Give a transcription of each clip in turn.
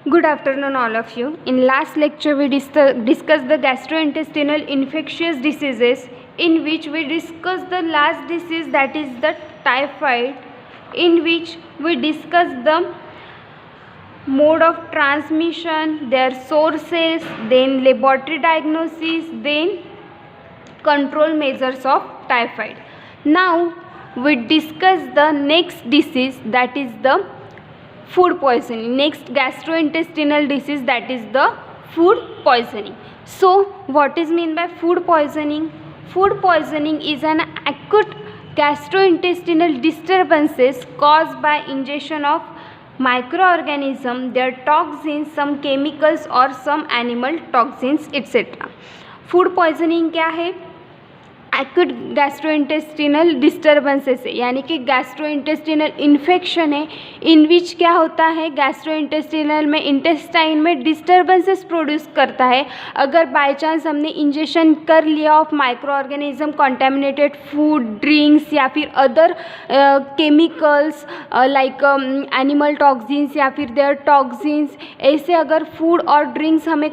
Good afternoon, all of you. In last lecture, we discussed the gastrointestinal infectious diseases, in which we discussed the last disease, that is the typhoid, in which we discussed the mode of transmission, their sources, then laboratory diagnosis, then control measures of typhoid. Now we discuss the next disease, that is the food poisoning. Next gastrointestinal disease, that is the food poisoning. So what is mean by food poisoning? Food poisoning is an acute gastrointestinal disturbances caused by ingestion of microorganism, their toxins, some chemicals or some animal toxins etc. Food poisoning क्या है? Acute gastrointestinal disturbances है, यानी कि gastrointestinal infection है, in विच क्या होता है, gastrointestinal में इंटेस्टाइन में डिस्टर्बेंसेस प्रोड्यूस करता है. अगर बाय चांस हमने इंजेक्शन कर लिया of micro organism, contaminated food, drinks या फिर other chemicals like animal toxins या फिर देयर टॉक्सिन्स, ऐसे अगर फूड और ड्रिंक्स हमें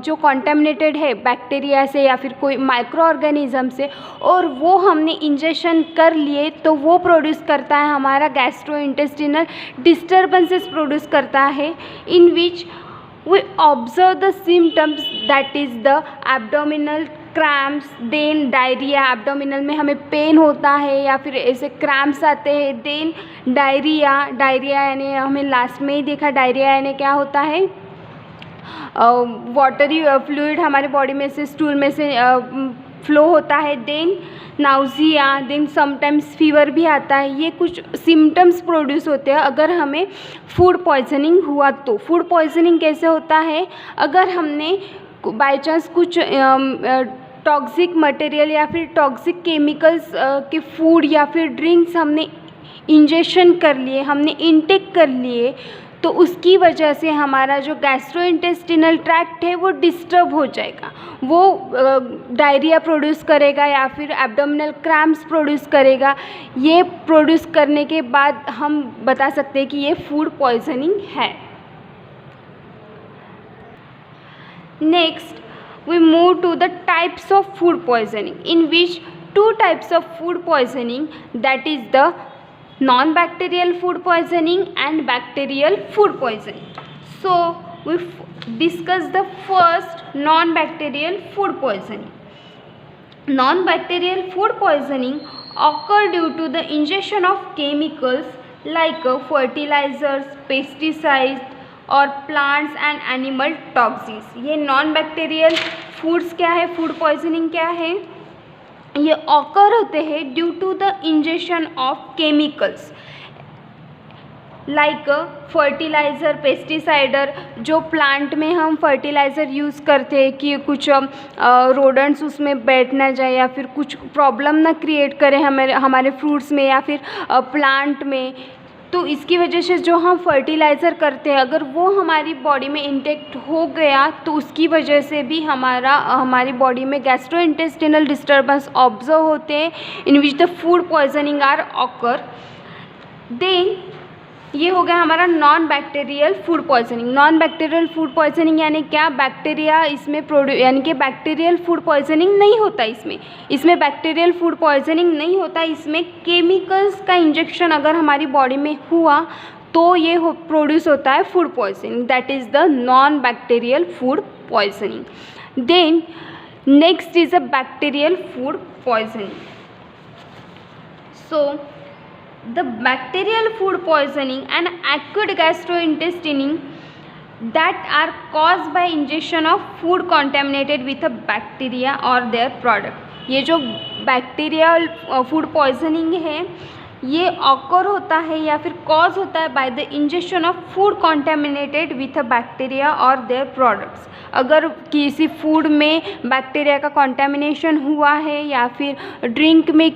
जो कॉन्टेमिनेटेड है बैक्टीरिया से या फिर कोई माइक्रो ऑर्गेनिज्म से, और वो हमने इंजेक्शन कर लिए, तो वो प्रोड्यूस करता है हमारा गैस्ट्रोइंटेस्टिनल डिस्टर्बेंसेस प्रोड्यूस करता है, in which we observe the symptoms, that is the abdominal cramps, then diarrhoea. Abdominal में हमें पेन होता है या फिर ऐसे क्रैम्प्स आते हैं, देन डायरिया. डायरिया यानी हमें लास्ट में ही देखा, डायरिया यानी क्या होता है, वाटरी फ्लूइड हमारे बॉडी में से, स्टूल में से फ्लो होता है. Then nausea, then sometimes fever भी आता है. ये कुछ सिम्टम्स प्रोड्यूस होते हैं अगर हमें फूड पॉइजनिंग हुआ तो. फूड पॉइजनिंग कैसे होता है? अगर हमने बाय चांस कुछ टॉक्सिक मटेरियल या फिर टॉक्सिक केमिकल्स के फूड या फिर ड्रिंक्स हमने इंजेक्शन कर लिए, हमने इनटेक कर लिए, तो उसकी वजह से हमारा जो गैस्ट्रोइंटेस्टिनल ट्रैक्ट है वो डिस्टर्ब हो जाएगा. वो डायरिया प्रोड्यूस करेगा या फिर एब्डोमिनल क्रैम्प्स प्रोड्यूस करेगा. ये प्रोड्यूस करने के बाद हम बता सकते हैं कि ये फूड पॉइजनिंग है. Next we move to the types of food poisoning, in which two types of food poisoning, that is the non-bacterial food poisoning and bacterial food poisoning. So we discuss the first non-bacterial food poisoning. Non-bacterial food poisoning occur due to the ingestion of chemicals like fertilizers, pesticides और plants and animal toxins. ये non bacterial foods क्या है, food poisoning क्या है, ये occur होते हैं due to the injection of chemicals like fertiliser, pesticide. जो प्लांट में हम फर्टिलाइज़र यूज़ करते हैं कि कुछ रोडेंट्स उसमें बैठ ना जाए या फिर कुछ प्रॉब्लम ना क्रिएट करें हमारे फ्रूट्स में या फिर प्लांट में, तो इसकी वजह से जो हम फर्टिलाइज़र करते हैं अगर वो हमारी बॉडी में इंटेक्ट हो गया तो उसकी वजह से भी हमारी बॉडी में गैस्ट्रोइंटेस्टिनल डिस्टर्बेंस ऑब्जर्व होते हैं, in which the food poisoning are occur. Then ये हो गया हमारा non bacterial food poisoning. Non bacterial food poisoning यानी क्या, बैक्टीरिया इसमें यानी कि बैक्टीरियल फूड पॉइजनिंग नहीं होता. इसमें बैक्टीरियल फूड पॉइजनिंग नहीं होता. इसमें केमिकल्स का इंजेक्शन अगर हमारी बॉडी में हुआ तो ये प्रोड्यूस होता है food poisoning, that is the non bacterial food poisoning. Then next is a bacterial food poisoning. So the bacterial food poisoning and acute gastrointestinal that are caused by ingestion of food contaminated with a bacteria or their product. ये जो bacterial food poisoning है ये occur होता है या फिर cause होता है bye the injection of food contaminated with a bacteria और देयर प्रोडक्ट्स. अगर किसी फूड में बैक्टीरिया का कॉन्टेमिनेशन हुआ है या फिर ड्रिंक में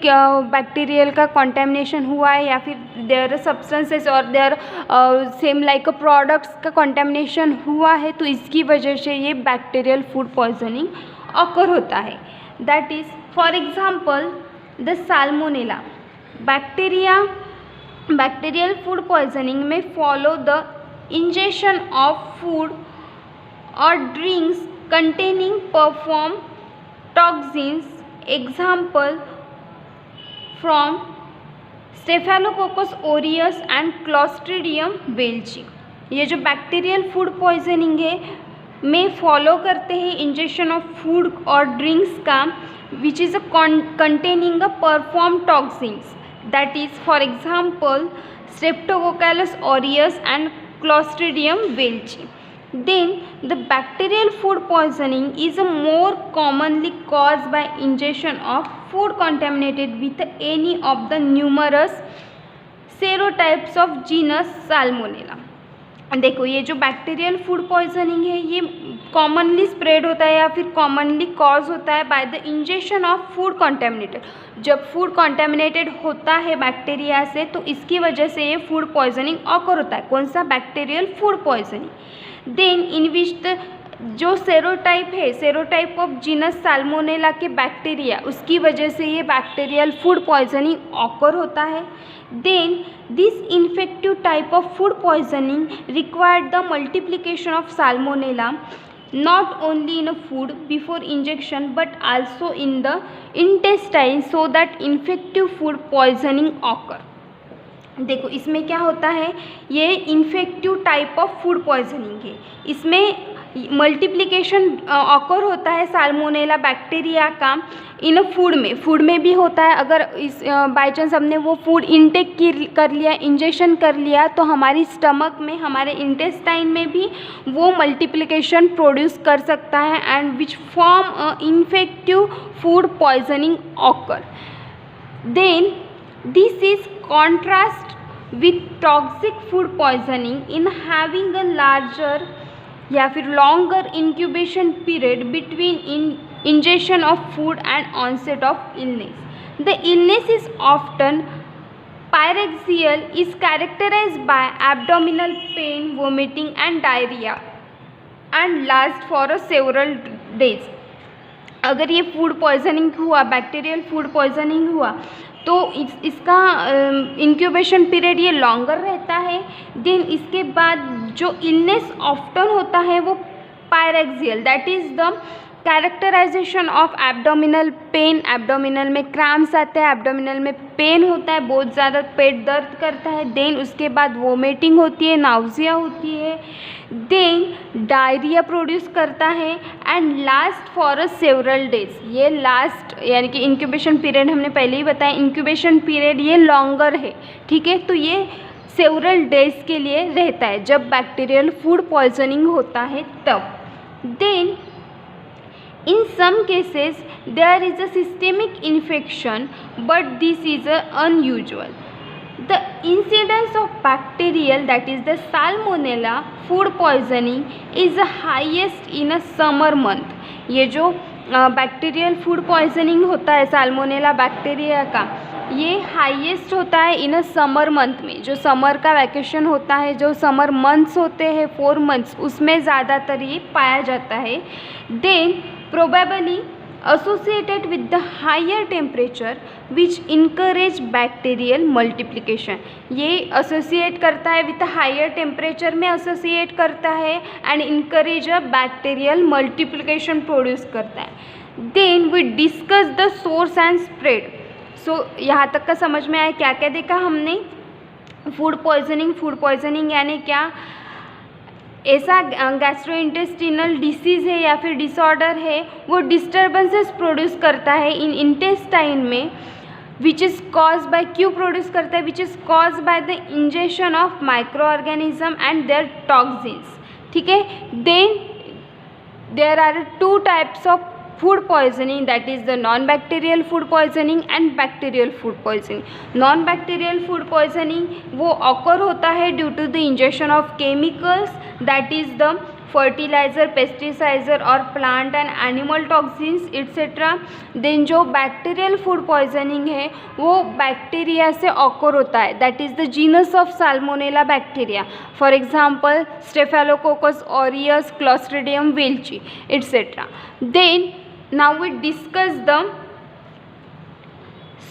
बैक्टीरियल का कॉन्टेमिनेशन हुआ है या फिर देयर सब्सटेंसेस और देयर सेम लाइक प्रोडक्ट्स का कॉन्टेमिनेशन हुआ है, तो इसकी वजह से ये बैक्टीरियल फूड पॉइजनिंग ऑकर होता है. That is for example the salmonella. Bacterial food poisoning में follow the ingestion of food or drinks containing perform toxins. Example from Staphylococcus aureus and Clostridium velchi. ये जो बैक्टीरियल फूड पॉइजनिंग है में follow करते हैं injection of food और drinks का which is containing a perform toxins, that is for example streptococcus aureus and clostridium welchii. Then the bacterial food poisoning is more commonly caused by ingestion of food contaminated with any of the numerous serotypes of genus Salmonella. देखो ये जो bacterial food poisoning है ये commonly spread होता है या फिर commonly cause होता है bye the injection of food contaminated. जब फूड कॉन्टेमिनेटेड होता है बैक्टीरिया से तो इसकी वजह से ये फूड पॉइजनिंग ऑकर होता है. कौन सा? Bacterial food poisoning. Then in which the जो सेरोटाइप है, सेरोटाइप ऑफ जीनस साल्मोनेला के बैक्टीरिया, उसकी वजह से ये बैक्टीरियल फूड पॉइजनिंग ऑकर होता है. Then this infective type of food poisoning required the multiplication of Salmonella not only in a food before injection but also in the intestine so that infective food poisoning occur. देखो इसमें क्या होता है, ये infective type of food poisoning है. इसमें multiplication occur होता है साल्मोनेला बैक्टीरिया का इन फूड में भी होता है. अगर इस बाई चांस हमने वो फूड इनटेक कर लिया, इंजेक्शन कर लिया, तो हमारी स्टमक में, हमारे इंटेस्टाइन में भी वो मल्टीप्लिकेशन प्रोड्यूस कर सकता है and which form a infective food poisoning occur. Then this is contrast with toxic food poisoning in having a larger या फिर longer incubation period between ingestion of food and onset of illness. The illness is often pyrexial, is characterized by abdominal pain, vomiting and diarrhea and lasts for several days. अगर ये food poisoning हुआ, bacterial food poisoning हुआ, तो इसका incubation period ये longer रहता है. Then इसके बाद जो इलनेस ऑफ्टन होता है वो pyrexial, that is the characterisation of abdominal pain. Abdominal में क्रैम्प्स आते हैं, एब्डोमिनल में पेन होता है, बहुत ज़्यादा पेट दर्द करता है. देन उसके बाद वोमिटिंग होती है, नाउजिया होती है. देन डायरिया प्रोड्यूस करता है and last for a several days. ये लास्ट यानी कि इंक्यूबेशन पीरियड हमने पहले ही बताया, इंक्यूबेशन पीरियड ये लॉन्गर है. ठीक है, तो ये सेवरल डेज के लिए रहता है जब बैक्टीरियल फूड पॉइजनिंग होता है तब. Then in some cases there is a systemic infection but this is unusual. The incidence of bacterial, that is the salmonella food poisoning is the highest in a summer month. ये जो bacterial food poisoning होता है salmonella bacteria का, ये highest होता है इन a summer month में. जो समर का वैकेशन होता है, जो समर मंथ्स होते हैं 4 months, उसमें ज़्यादातर ये पाया जाता है. Then probably associated with the higher temperature which encourage bacterial multiplication. ये associate करता है with the higher temperature में associate करता है and encourage a bacterial multiplication produce करता है. Then we discuss the source and spread. So यहाँ तक का समझ में आया क्या क्या देखा हमने. फूड पॉइजनिंग यानी क्या, ऐसा गैस्ट्रोइंटेस्टिनल डिसीज़ है या फिर डिसऑर्डर है वो डिस्टर्बेंसेस प्रोड्यूस करता है इन इंटेस्टाइन में, विच इज़ कॉज बाय, क्यों प्रोड्यूस करता है, which is cause by the injection of micro organism and their toxins. ठीक है. Then there are 2 types of food poisoning, that is the non-bacterial food poisoning and bacterial food poisoning. Non-bacterial food poisoning वो occur होता है due to the ingestion of chemicals, that is the fertilizer, pesticizer और plant and animal toxins etc. Then जो bacterial food poisoning है वो bacteria से occur होता है, that is the genus of Salmonella bacteria. For example Staphylococcus aureus, Clostridium velchi etc. Then now we discuss the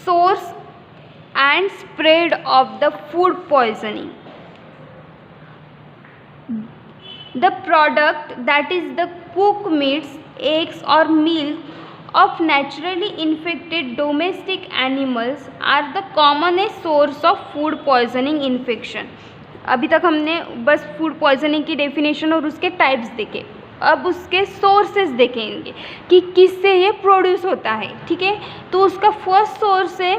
source and spread of the food poisoning. The product, that is the cooked meats, eggs or milk of naturally infected domestic animals are the commonest source of food poisoning infection. अभी तक हमने बस food poisoning की definition और उसके types देखे, अब उसके सोर्सेज देखेंगे कि किससे ये प्रोड्यूस होता है, ठीक है। तो उसका फर्स्ट सोर्स है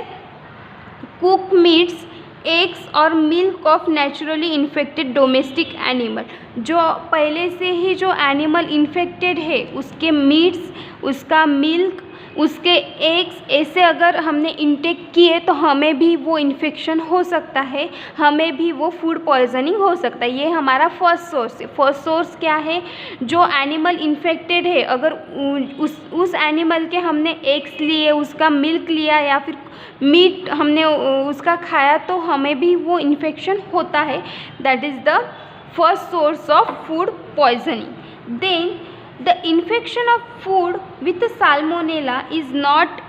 कुक मीट्स, एग्स और milk of naturally infected domestic animal. जो पहले से ही जो एनिमल इन्फेक्टेड है उसके मीट्स, उसका मिल्क, उसके एग्स ऐसे अगर हमने इंटेक किए तो हमें भी वो इन्फेक्शन हो सकता है, हमें भी वो फूड पॉइजनिंग हो सकता है। ये हमारा फर्स्ट सोर्स है। फर्स्ट सोर्स क्या है? जो एनिमल इन्फेक्टेड है अगर उस एनिमल के हमने एग्स लिए, उसका मिल्क लिया या फिर मीट हमने उसका खाया तो हमें भी वो इन्फेक्शन होता है। That is the first source of food poisoning. Then the infection of food with salmonella is not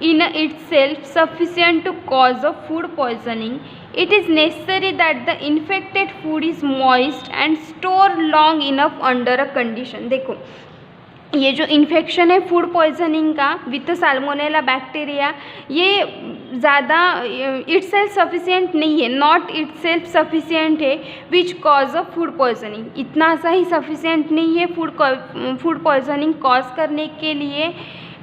in itself sufficient to cause a food poisoning. It is necessary that the infected food is moist and stored long enough under a condition. देखो ये जो infection है food poisoning का with salmonella bacteria, ये ज़्यादा it's self sufficient नहीं है, not it's self sufficient है which cause of food poisoning. इतना सा ही सफिशिएंट नहीं है फूड पॉइजनिंग कॉज करने के लिए।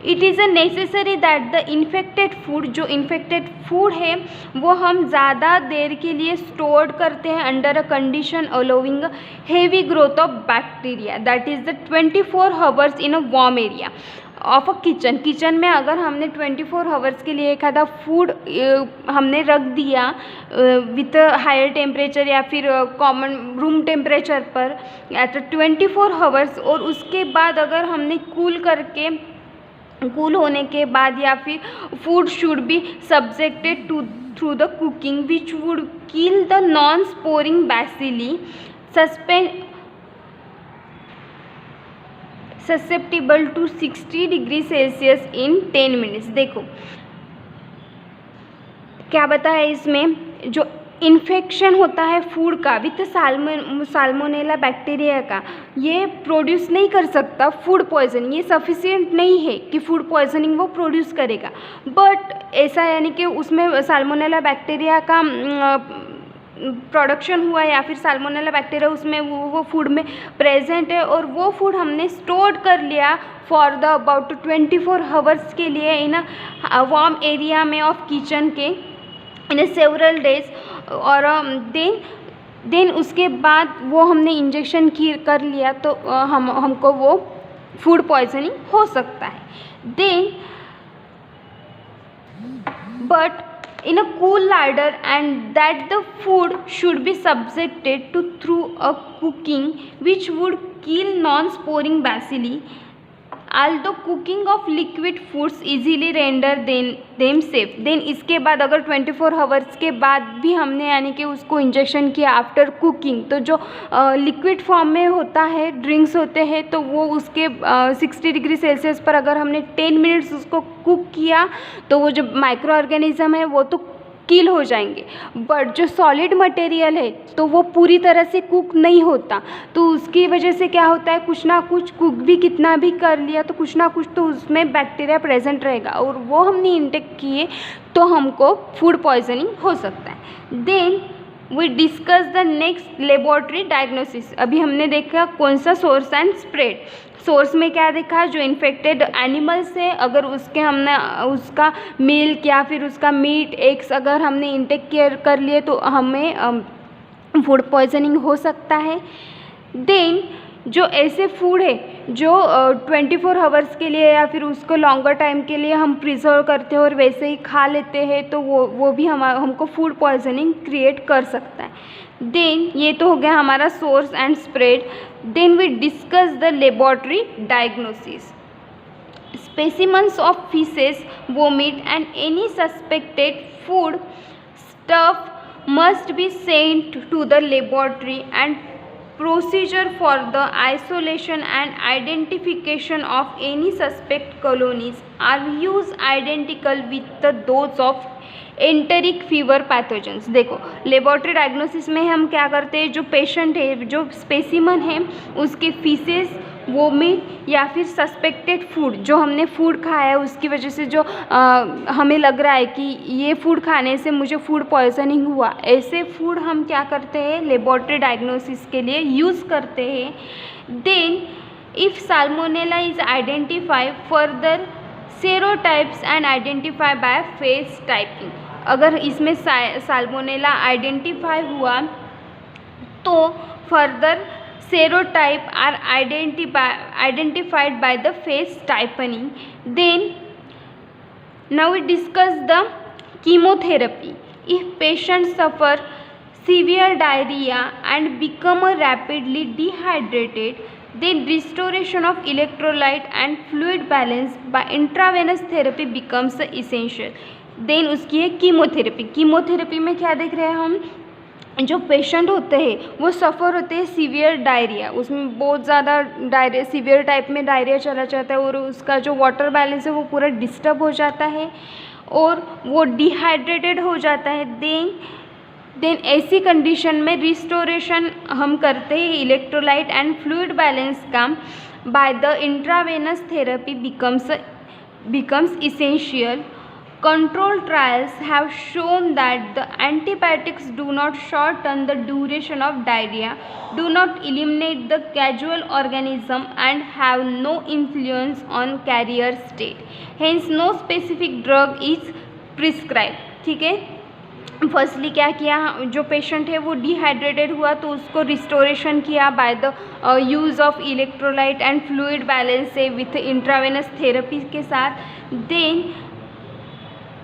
It is a necessary that the infected food, जो इन्फेक्टेड फूड है वो हम ज़्यादा देर के लिए स्टोर्ड करते हैं under a condition allowing heavy growth of bacteria, that is the 24 hours in a warm area of a kitchen. Kitchen में अगर हमने 24 आवर्स के लिए एक आधा फूड हमने रख दिया विथ हायर टेम्परेचर या फिर कॉमन रूम टेम्परेचर पर एट 24 आवर्स, और उसके बाद अगर हमने कूल होने के बाद या फिर food should be subjected to through the cooking which would kill the non sporing bacilli susceptible to 60 degree Celsius in 10 minutes. देखो क्या बताया इसमें, जो इन्फेक्शन होता है फूड का विथ साल्मोनेला बैक्टीरिया का, ये प्रोड्यूस नहीं कर सकता फूड पॉइजनिंग, ये सफिशिएंट नहीं है कि फूड पॉइजनिंग वो प्रोड्यूस करेगा। बट ऐसा यानी कि उसमें साल्मोनेला बैक्टीरिया का प्रोडक्शन हुआ या फिर साल्मोनेला बैक्टीरिया उसमें वो फूड में प्रेजेंट है और वो फूड हमने स्टोर कर लिया फॉर द अबाउट 24 आवर्स के लिए इन अ वार्म एरिया में ऑफ किचन के इन सेवरल डेज, और देन उसके बाद वो हमने इंजेक्शन कर लिया तो हमको वो फूड पॉइजनिंग हो सकता है। Then but in a cool larder and that the food should be subjected to through a cooking which would kill non-sporing bacilli. Although cooking of liquid foods easily render them safe. then इसके बाद अगर 24 hours के बाद भी हमने यानी कि उसको इंजेक्शन किया आफ्टर कुकिंग, तो जो लिक्विड फॉर्म में होता है ड्रिंक्स होते हैं तो वो उसके 60 डिग्री सेल्सियस पर अगर हमने 10 मिनट्स उसको कुक किया तो वो जो माइक्रो ऑर्गेनिज्म है वो तो किल हो जाएंगे। बट जो सॉलिड मटेरियल है तो वो पूरी तरह से कुक नहीं होता, तो उसकी वजह से क्या होता है, कुछ ना कुछ कुक भी कितना भी कर लिया तो कुछ ना कुछ तो उसमें बैक्टीरिया प्रेजेंट रहेगा और वो हमने इंटेक किए तो हमको फूड पॉइजनिंग हो सकता है। Then we discuss the next laboratory diagnosis. अभी हमने देखा कौन सा सोर्स एंड स्प्रेड। सोर्स में क्या देखा, जो इन्फेक्टेड एनिमल्स है अगर उसके हमने उसका मिल्क या फिर उसका मीट एग्स अगर हमने इंटेक कर लिए तो हमें फूड पॉइजनिंग हो सकता है। देन जो ऐसे फूड है जो 24 आवर्स के लिए या फिर उसको लॉन्गर टाइम के लिए हम प्रिजर्व करते हैं और वैसे ही खा लेते हैं तो वो भी हमको फूड पॉइजनिंग क्रिएट कर सकता है। देन ये तो हो गया हमारा source and spread. Then we discuss the laboratory diagnosis. Specimens of feces, vomit and any suspected food stuff must be sent to the laboratory and procedure for the isolation and identification of any suspect colonies are used identical with those of enteric fever pathogens. देखो laboratory diagnosis में हम क्या करते हैं, जो patient है, जो specimen है, उसके फीसेस, वोमिट या फिर सस्पेक्टेड फूड, जो हमने फूड खाया है उसकी वजह से जो हमें लग रहा है कि ये फूड खाने से मुझे फूड पॉइजनिंग हुआ, ऐसे फूड हम क्या करते हैं लेबोरेटरी डायग्नोसिस के लिए यूज़ करते हैं। Then if salmonella is identify further serotypes and identify by phage typing. अगर इसमें साल्मोनेला आइडेंटिफाई हुआ तो further serotype are identified by the phage typing. Then now we discuss the chemotherapy. If patient suffer severe diarrhea and become rapidly dehydrated, then restoration of electrolyte and fluid balance by intravenous therapy becomes essential. Then उसकी है chemotherapy. Chemotherapy में क्या देख रहे हैं हम, जो patient होते हैं वो सफ़र होते हैं सीवियर डायरिया, उसमें बहुत ज़्यादा डायरिया, सीवियर टाइप में डायरिया चला जाता है और उसका जो वाटर बैलेंस है वो पूरा डिस्टर्ब हो जाता है और वो डिहाइड्रेटेड हो जाता है। देन ऐसी कंडीशन में रिस्टोरेशन हम करते हैं इलेक्ट्रोलाइट एंड फ्लूइड बैलेंस का by the intravenous therapy becomes essential. Control trials have shown that the antibiotics do not shorten the duration of diarrhea, do not eliminate the causal organism, and have no influence on carrier state. Hence, no specific drug is prescribed. ठीक है, firstly क्या किया, जो patient है वो dehydrated हुआ तो उसको रिस्टोरेशन किया by the use of electrolyte and fluid balance से विथ इंट्रावेनस थेरेपी के साथ। देन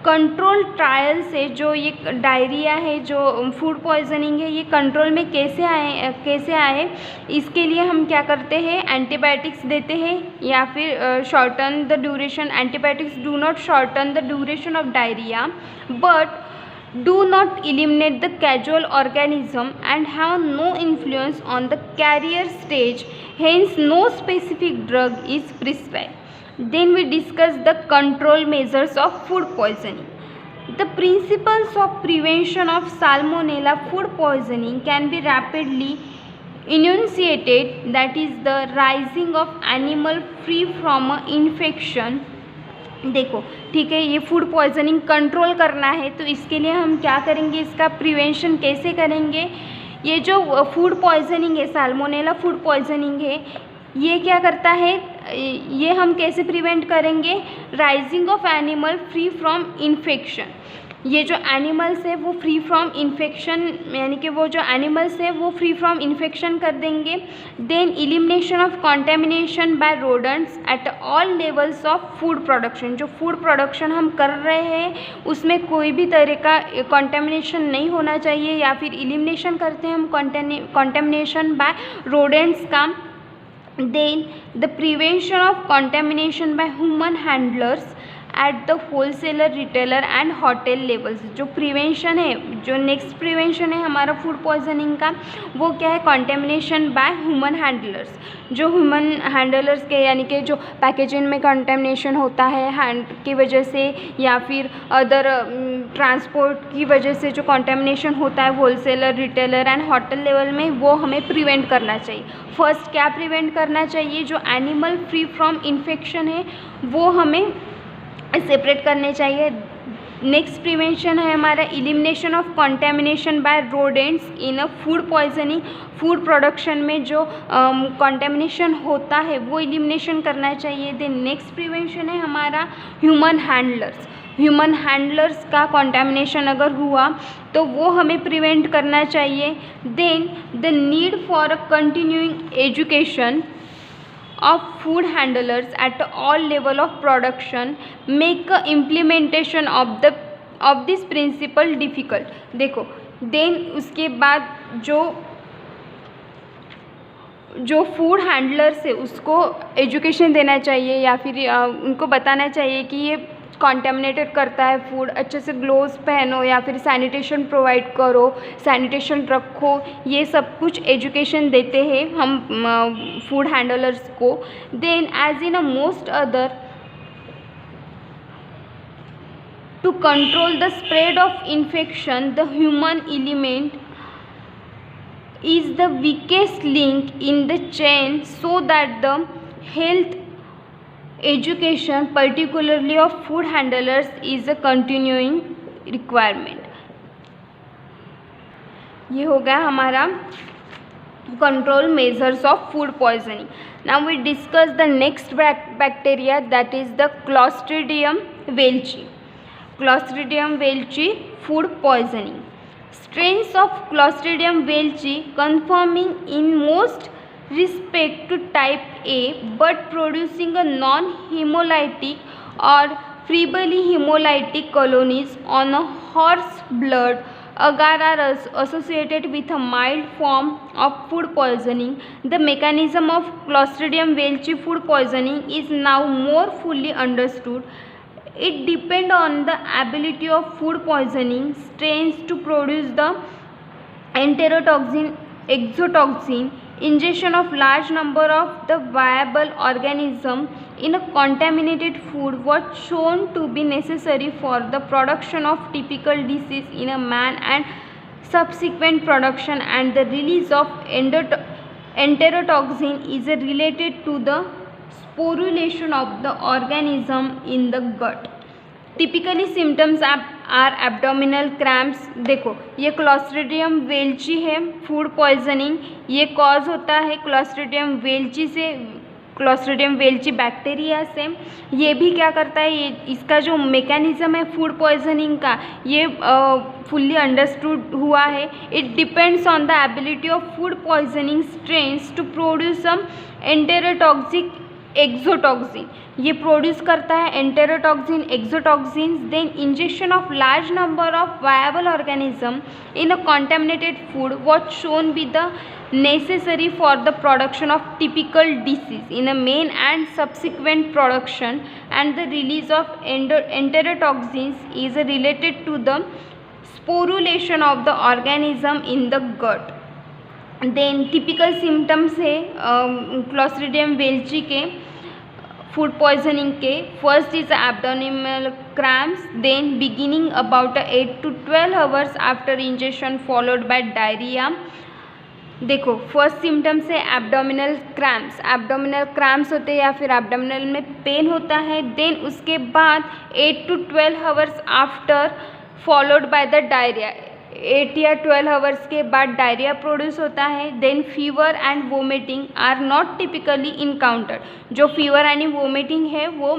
कंट्रोल ट्रायल से जो ये डायरिया है, जो फूड पॉइजनिंग है, ये कंट्रोल में कैसे आए इसके लिए हम क्या करते हैं, एंटीबायोटिक्स देते हैं या फिर shorten the duration. Antibiotics do not shorten the duration of diarrhoea but do not eliminate the causal organism and have no influence on the carrier stage. Hence, no specific drug is prescribed. Then we discuss the control measures of food poisoning. The principles of prevention of salmonella food poisoning can be rapidly enunciated, that is the rising of animal free from infection. देखो ठीक है, ये food poisoning control करना है तो इसके लिए हम क्या करेंगे, इसका प्रिवेंशन कैसे करेंगे। ये जो फूड पॉइजनिंग है, साल्मोनेला फूड पॉइजनिंग है, ये क्या करता है, ये हम कैसे प्रिवेंट करेंगे, rising of animal free from infection. ये जो एनिमल्स है वो फ्री फ्रॉम इन्फेक्शन, यानी कि वो जो एनिमल्स है वो फ्री फ्रॉम इन्फेक्शन कर देंगे। Then elimination of contamination by rodents at all levels of food production. जो फूड प्रोडक्शन हम कर रहे हैं उसमें कोई भी तरह का कॉन्टेमिनेशन नहीं होना चाहिए, या फिर एलिमिनेशन करते हैं हम कॉन्टेमिनेशन बाय रोडेंट्स का। Then the prevention of contamination by human handlers at the wholesaler, retailer and hotel levels. जो प्रिवेंशन है, जो नेक्स्ट प्रिवेंशन है हमारा फूड पॉइजनिंग का, वो क्या है, कॉन्टेमिनेशन बाय ह्यूमन हैंडलर्स। जो ह्यूमन हैंडलर्स के यानी कि जो पैकेजिंग में कॉन्टेमिनेशन होता है हैंड की वजह से या फिर अदर ट्रांसपोर्ट की वजह से जो कॉन्टेमिनेशन होता है wholesaler, retailer and hotel level में, वो हमें प्रिवेंट करना चाहिए। फर्स्ट क्या प्रिवेंट करना चाहिए, जो एनिमल फ्री फ्रॉम इन्फेक्शन है वो हमें सेपरेट करने चाहिए। नेक्स्ट प्रिवेंशन है हमारा elimination of contamination by rodents in a food poisoning. Food production में जो कंटेमिनेशन होता है वो एलिमिनेशन करना चाहिए। देन नेक्स्ट प्रिवेंशन है हमारा ह्यूमन हैंडलर्स। ह्यूमन हैंडलर्स का कंटेमिनेशन अगर हुआ तो वो हमें प्रिवेंट करना चाहिए। Then the need for a continuing education of food handlers at all level of production make a implementation of this principle difficult। देखो देन उसके बाद जो फूड हैंडलर्स है उसको एजुकेशन देना चाहिए या फिर उनको बताना चाहिए कि ये कॉन्टेमिनेटेड करता है फूड, अच्छे से ग्लोव्स पहनो या फिर सैनिटेशन प्रोवाइड करो, सैनिटेशन रखो, ये सब कुछ एजुकेशन देते हैं हम फूड हैंडलर्स को. Then as in a most other, to control the spread of infection, the human element is the weakest link in the chain, so that the health education, particularly of food handlers, is a continuing requirement. ये हो गया हमारा control measures of food poisoning. Now we discuss the next bacteria, that is the Clostridium welchi. Clostridium welchi food poisoning. Strains of Clostridium welchi conforming in most respect to type A but producing a non-hemolytic or feebly hemolytic colonies on a horse blood agar are associated with a mild form of food poisoning. The mechanism of Clostridium welchi food poisoning is now more fully understood. It depends on the ability of food poisoning strains to produce the enterotoxin, exotoxin. Ingestion of large number of the viable organism in a contaminated food was shown to be necessary for the production of typical disease in a man, and subsequent production and the release of enterotoxin is related to the sporulation of the organism in the gut. Typically symptoms are abdominal cramps. देखो ये Clostridium वेल्ची है food poisoning, ये cause होता है Clostridium वेल्ची से, Clostridium वेल्ची bacteria से. ये भी क्या करता है, ये इसका जो मैकेनिज्म है फूड पॉइजनिंग का, ये फुल्ली अंडरस्टूड हुआ है. It depends on the ability of food poisoning strains to produce some enterotoxic exotoxin. ये प्रोड्यूस करता है enterotoxin, exotoxins. Then injection of large number of viable organism in a contaminated food was shown be the necessary for the production of typical disease in a man, and subsequent production and the release of enterotoxins is related to the sporulation of the organism in the gut. देन typical symptoms है Clostridium welchii के food poisoning के. First is abdominal cramps, then beginning about 8 to 12 hours after injection followed by diarrhoea. देखो first symptoms है abdominal cramps. Abdominal cramps होते हैं या फिर एब्डोमिनल में पेन होता है. देन उसके बाद 8 to 12 hours after followed by the diarrhoea. 8 या 12 आवर्स के बाद डायरिया प्रोड्यूस होता है. Then fever and vomiting are not typically encountered. जो फीवर एंड वोमिटिंग है वो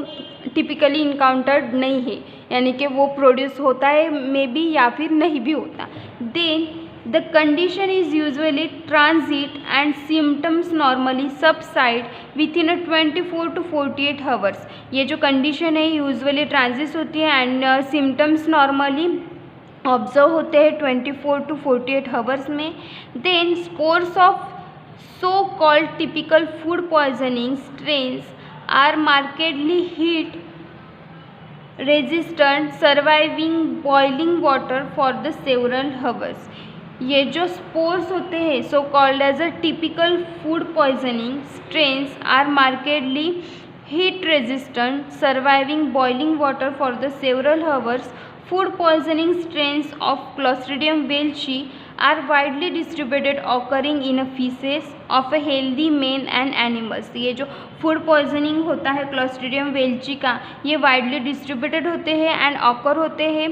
टिपिकली इनकाउंटर्ड नहीं है, यानी कि वो प्रोड्यूस होता है मे बी या फिर नहीं भी होता. Then the condition is usually transit and symptoms normally subside within 24 to 48 hours. ये जो कंडीशन है यूजुअली ट्रांजिट होती है एंड सिम्टम्स नॉर्मली ऑब्जर्व होते हैं 24 to 48 hours में. Then spores of so called typical food poisoning strains are markedly heat resistant, surviving boiling water for the several hours. ये जो स्पोर्स होते हैं so called as a typical food poisoning strains are markedly heat resistant, surviving boiling water for the several hours. Food poisoning strains of Clostridium welchi are widely distributed, occurring in a feces of a healthy men and animals. ये जो food poisoning होता है clostridium वेल्ची का, ये widely distributed होते हैं and occur होते हैं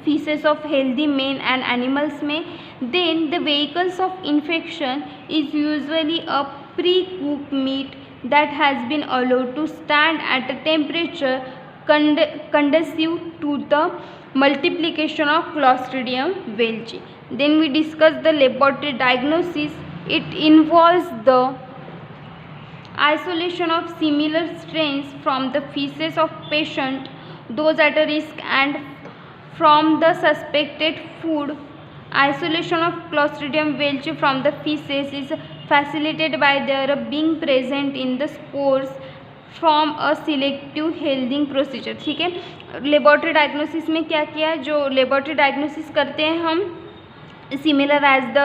feces of healthy men and animals में. Then the vehicles of infection is usually a pre-cooked meat that has been allowed to stand at a temperature conducive to the multiplication of Clostridium welchi. Then we discuss the laboratory diagnosis. It involves the isolation of similar strains from the feces of patient, those at a risk, and from the suspected food. Isolation of Clostridium welchi from the feces is facilitated by their being present in the spores from a selective heating procedure. ठीक है, laboratory diagnosis में क्या किया, जो laboratory diagnosis करते हैं हम similar as the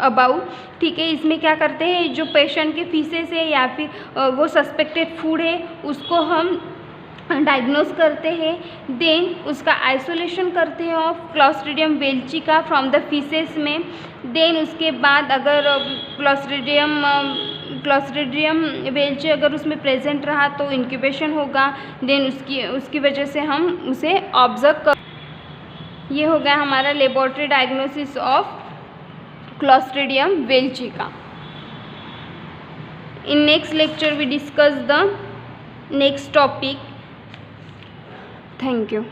about. ठीक है, इसमें क्या करते हैं, जो पेशेंट के फीसेस है या फिर वो सस्पेक्टेड फूड है उसको हम डायग्नोस करते हैं, देन उसका आइसोलेशन करते हैं ऑफ क्लॉस्ट्रीडियम वेल्चिका फ्रॉम द फीसेस में। देन उसके बाद अगर क्लॉस्ट्रीडियम वेल्ची अगर उसमें प्रेजेंट रहा तो इंक्यूबेशन होगा, देन उसकी वजह से हम उसे ऑब्जर्व कर। ये हो गया हमारा लेबोरेटरी डायग्नोसिस ऑफ क्लॉस्ट्रीडियम वेल्चिका। In next lecture we discuss the next topic. Thank you.